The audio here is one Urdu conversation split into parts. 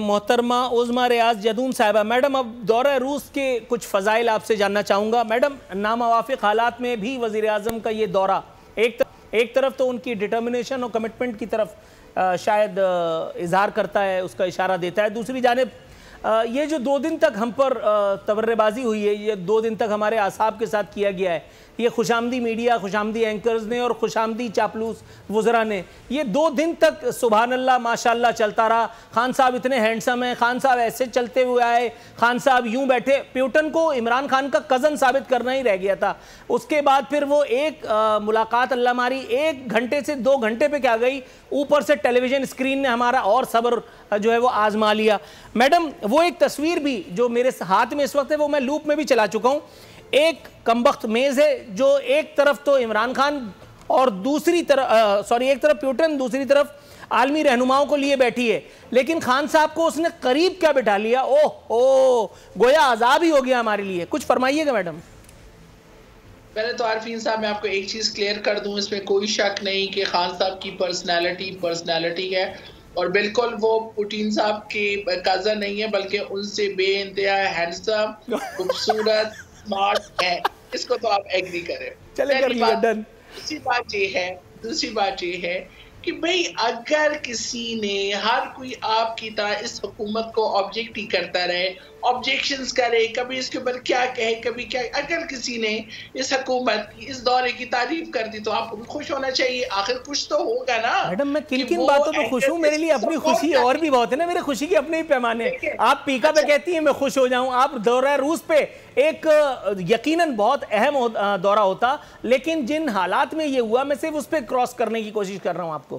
محترمہ عظمیٰ ریاض جدون صاحبہ، میڈم اب دورہ روس کے کچھ فضائل آپ سے جاننا چاہوں گا۔ میڈم ناموافق حالات میں بھی وزیر اعظم کا یہ دورہ ایک طرف تو ان کی ڈٹرمنیشن اور کمٹمنٹ کی طرف شاید اظہار کرتا ہے، اس کا اشارہ دیتا ہے۔ دوسری جانب یہ جو 2 دن تک ہم پر تبرے بازی ہوئی ہے، یہ 2 دن تک ہمارے اعصاب کے ساتھ کیا گیا ہے، یہ خوشامدی میڈیا، خوشامدی اینکرز نے اور خوشامدی چاپلوس وزراء نے یہ 2 دن تک سبحان اللہ ماشاءاللہ چلتا رہا۔ خان صاحب اتنے ہینڈسم ہیں، خان صاحب ایسے چلتے ہوئے آئے، خان صاحب یوں بیٹھے۔ پیوٹن کو عمران خان کا کزن ثابت کرنا ہی رہ گیا تھا۔ اس کے بعد پھر وہ ایک ملاقات اللہ ماری 1 گھنٹے سے 2 گھنٹے پہ کیا گئی، اوپر سے ٹیلی ویژن اسکرین نے ہمارا اور صبر جو ہے وہ آزما لیا۔ میڈم وہ ایک تصویر بھی جو میرے ہاتھ میں اس وقت ہے وہ میں لوپ میں بھی چلا چکا ہوں، ایک کمبخت میز ہے جو ایک طرف تو عمران خان اور دوسری طرف ایک طرف پیوٹن، دوسری طرف عالمی رہنماؤں کو لیے بیٹھی ہے، لیکن خان صاحب کو اس نے قریب کیا بٹھا لیا، گویا عذاب ہی ہو گیا ہمارے لیے۔ کچھ فرمائیے گا میڈم۔ پہلے تو عارفین صاحب میں آپ کو ایک چیز کلیئر کر دوں، اس میں کوئی شک نہیں کہ خان صاحب کی پرسنالٹی ہے، اور بالکل وہ پوٹین صاحب کے کازن نہیں ہے، بلکہ ان سے بے انتہا ہینڈسم، خوبصورت، سمارٹ ہے۔ اس کو تو آپ ایگری کریں۔ دوسری بات یہ ہے کہ بھئی اگر کسی نے ہر کوئی آپ کی طرح اس حکومت کو آبجیکٹ ہی کرتا رہے، آبجیکشنز کرے، کبھی اس کے اوپر کیا کہے، کبھی کیا، اگر کسی نے اس حکومت کی اس دورے کی تعریف کر دی تو آپ کو بھی خوش ہونا چاہیے، آخر کچھ تو ہوگا نا۔ میڈم میں کن باتوں پہ خوش ہوں، میرے لیے اپنی خوشی اور بھی بہت ہے نا، میرے خوشی کے اپنے ہی پیمانے۔ آپ پیکا پہ کہتی ہیں میں خوش ہو جاؤں، آپ دورہ روس پہ ایک یقیناً بہت اہم دورہ ہوتا، لیکن جن حالات میں یہ ہوا میں صرف اس پہ کراس کرنے کی کوشش کر رہا ہوں آپ کو۔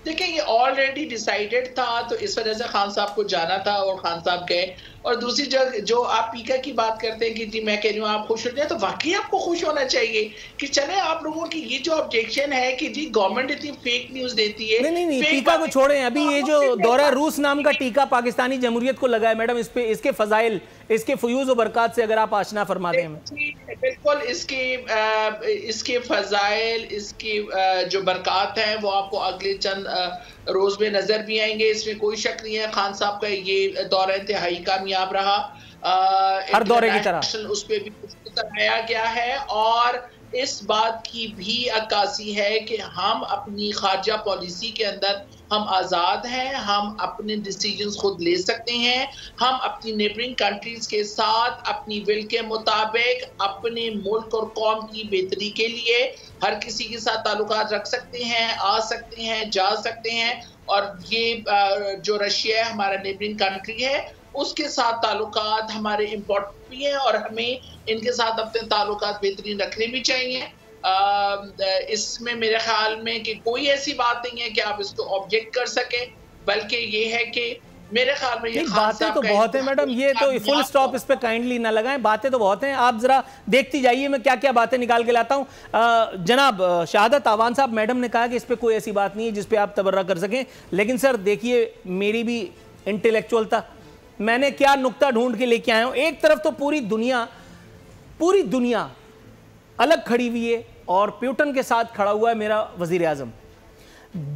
دیکھیں یہ آلریڈی ڈیسائیڈڈ تھا، تو اس وجہ سے خان صاحب کو جانا تھا اور خان صاحب گئے۔ اور دوسری جگہ جو آپ پیکا کی بات کرتے ہیں کہ جی میں کہہ رہی ہوں آپ خوش ہو جائیں، تو واقعی آپ کو خوش ہونا چاہیے کہ چلیں آپ لوگوں کی یہ جو آبجیکشن ہے کہ جی گورنمنٹ اتنی فیک نیوز دیتی ہے۔ نہیں پیکا کو چھوڑیں، ابھی یہ جو دورہ روس نام کا ٹیکا پاکستانی جمہوریت کو لگا ہے میڈم، اس کے فضائل، اس کے فیوز و برکات سے اگر آپ آشنا فرما دیں ہمیں۔ بالکل اس کے فضائل، اس کی جو برکات ہیں وہ آپ کو اگلے چند روز میں نظر بھی آئیں گے، اس میں کوئی شک نہیں ہے۔ خان صاحب کا یہ دورہ انتہائی کامیاب رہا، ہر دورے کی طرح اس پہ بھی آیا گیا ہے، اور اس بات کی بھی عکاسی ہے کہ ہم اپنی خارجہ پالیسی کے اندر ہم آزاد ہیں، ہم اپنے ڈیسیجنز خود لے سکتے ہیں، ہم اپنی نیبرنگ کنٹریز کے ساتھ اپنی ول کے مطابق اپنے ملک اور قوم کی بہتری کے لیے ہر کسی کے ساتھ تعلقات رکھ سکتے ہیں، آ سکتے ہیں، جا سکتے ہیں، اور یہ جو رشیا ہے ہمارا نیبرنگ کنٹری ہے، اس کے ساتھ تعلقات ہمارے امپورٹنٹ بھی ہیں، اور ہمیں ان کے ساتھ اپنے تعلقات بہترین رکھنے بھی چاہیے۔ اس میں میرے خیال میں کہ کوئی ایسی بات نہیں ہے کہ آپ اس کو آبجیکٹ کر سکیں، بلکہ یہ ہے کہ میرے خیال میں یہ باتیں تو بہت ہیں میڈم، یہ تو فل سٹاپ اس پہ کائنڈلی نہ لگائیں، باتیں تو بہت ہیں، آپ ذرا دیکھتی جائیے میں کیا کیا باتیں نکال کے لاتا ہوں۔ جناب شہادت آوان صاحب، میڈم نے کہا کہ اس پہ کوئی ایسی بات نہیں ہے جس پہ آپ تبرہ کر سکیں، لیکن سر دیکھیے میری بھی انٹیلیکچول تھا، میں نے کیا نکتہ ڈھونڈ کے لے کے آیا ہوں۔ ایک طرف تو پوری دنیا الگ کھڑی ہوئی ہے اور پیوٹن کے ساتھ کھڑا ہوا ہے میرا وزیر اعظم۔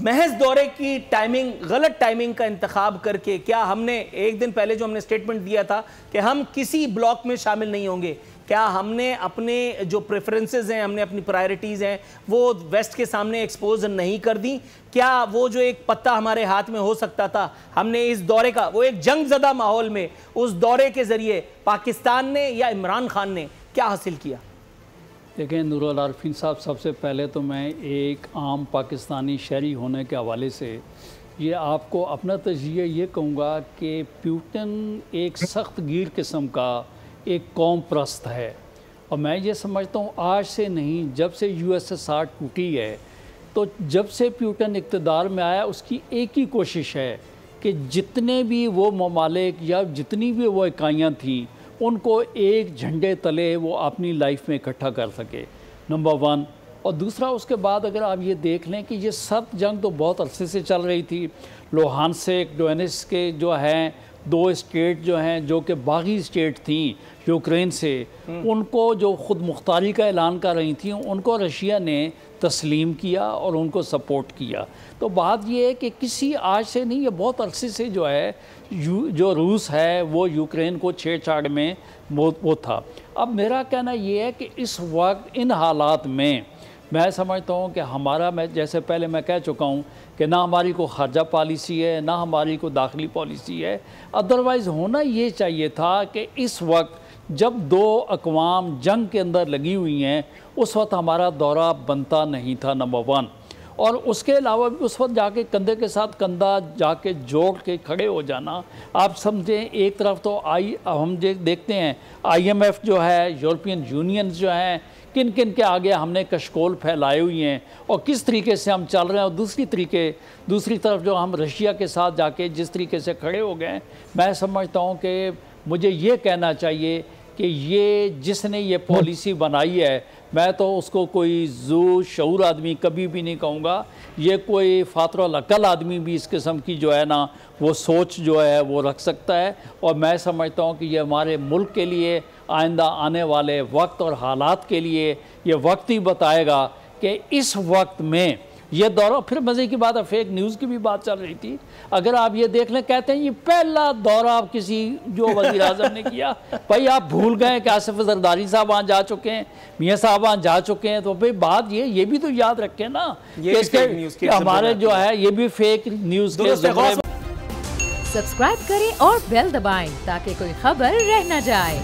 محض دورے کی ٹائمنگ، غلط ٹائمنگ کا انتخاب کر کے، کیا ہم نے ایک دن پہلے جو ہم نے سٹیٹمنٹ دیا تھا کہ ہم کسی بلاک میں شامل نہیں ہوں گے، کیا ہم نے اپنے جو پریفرنسز ہیں، ہم نے اپنی پرائرٹیز ہیں وہ ویسٹ کے سامنے ایکسپوز نہیں کر دیں؟ کیا وہ جو ایک پتہ ہمارے ہاتھ میں ہو سکتا تھا، ہم نے اس دورے کا، وہ ایک جنگ زدہ ماحول میں اس دورے کے ذریعے پاکستان نے یا عمران خان نے کیا حاصل کیا؟ دیکھیں نور عارفین صاحب، سب سے پہلے تو میں ایک عام پاکستانی شہری ہونے کے حوالے سے یہ آپ کو اپنا تجزیہ یہ کہوں گا کہ پیوٹن ایک سخت گیر قسم کا ایک قوم پرست ہے، اور میں یہ سمجھتا ہوں آج سے نہیں، جب سے USSR ٹوٹی ہے، تو جب سے پیوٹن اقتدار میں آیا اس کی ایک ہی کوشش ہے کہ جتنے بھی وہ ممالک یا جتنی بھی وہ اکائیاں تھیں ان کو ایک جھنڈے تلے وہ اپنی لائف میں اکٹھا کر سکے، نمبر 1۔ اور دوسرا اس کے بعد اگر آپ یہ دیکھ لیں کہ یہ سخت جنگ تو بہت عرصے سے چل رہی تھی، لوہانسک، ڈونیٹسک کے جو ہیں 2 اسٹیٹ جو ہیں جو کہ باغی اسٹیٹ تھیں یوکرین سے، ان کو جو خود مختاری کا اعلان کر رہی تھیں، ان کو رشیا نے تسلیم کیا اور ان کو سپورٹ کیا۔ تو بات یہ ہے کہ کسی آج سے نہیں، یہ بہت عرصے سے جو ہے جو روس ہے وہ یوکرین کو چھیڑ چھاڑ میں وہ تھا۔ اب میرا کہنا یہ ہے کہ اس وقت ان حالات میں میں سمجھتا ہوں کہ میں جیسے پہلے میں کہہ چکا ہوں کہ نہ ہماری کو خارجہ پالیسی ہے، نہ ہماری کو داخلی پالیسی ہے۔ ادروائز ہونا یہ چاہیے تھا کہ اس وقت جب دو اقوام جنگ کے اندر لگی ہوئی ہیں، اس وقت ہمارا دورہ بنتا نہیں تھا، نمبر 1۔ اور اس کے علاوہ بھی اس وقت جا کے کندھے کے ساتھ کندھا جا کے جوڑ کے کھڑے ہو جانا، آپ سمجھیں ایک طرف تو ہم دیکھتے ہیں IMF جو ہے، یورپین یونین جو ہیں، کن کن کے آگے ہم نے کشکول پھیلائے ہوئی ہیں اور کس طریقے سے ہم چل رہے ہیں، اور دوسری طرف جو ہم رشیا کے ساتھ جا کے جس طریقے سے کھڑے ہو گئے ہیں، میں سمجھتا ہوں کہ مجھے یہ کہنا چاہیے کہ یہ جس نے یہ پالیسی بنائی ہے، میں تو اس کو کوئی ذو شعور آدمی کبھی بھی نہیں کہوں گا، یہ کوئی فاطر العقل آدمی بھی اس قسم کی جو ہے نا وہ سوچ جو ہے وہ رکھ سکتا ہے۔ اور میں سمجھتا ہوں کہ یہ ہمارے ملک کے لیے آئندہ آنے والے وقت اور حالات کے لیے یہ وقت ہی بتائے گا کہ اس وقت میں یہ دورہ، پھر مزے کی بات ہے فیک نیوز کی بھی بات چل رہی تھی، اگر آپ یہ دیکھ لیں کہتے ہیں یہ پہلا دورہ کسی جو وزیر اعظم نے کیا، بھائی آپ بھول گئے کہ آصف زرداری صاحب وہاں جا چکے ہیں، میاں صاحب وہاں جا چکے ہیں، تو بھئی بات یہ بھی تو یاد رکھیں نا کہ ہمارے جو ہے یہ بھی فیک نیوز کے سبسکرائب کریں اور بیل دبائیں تاکہ کوئی خبر رہ نہ جائے۔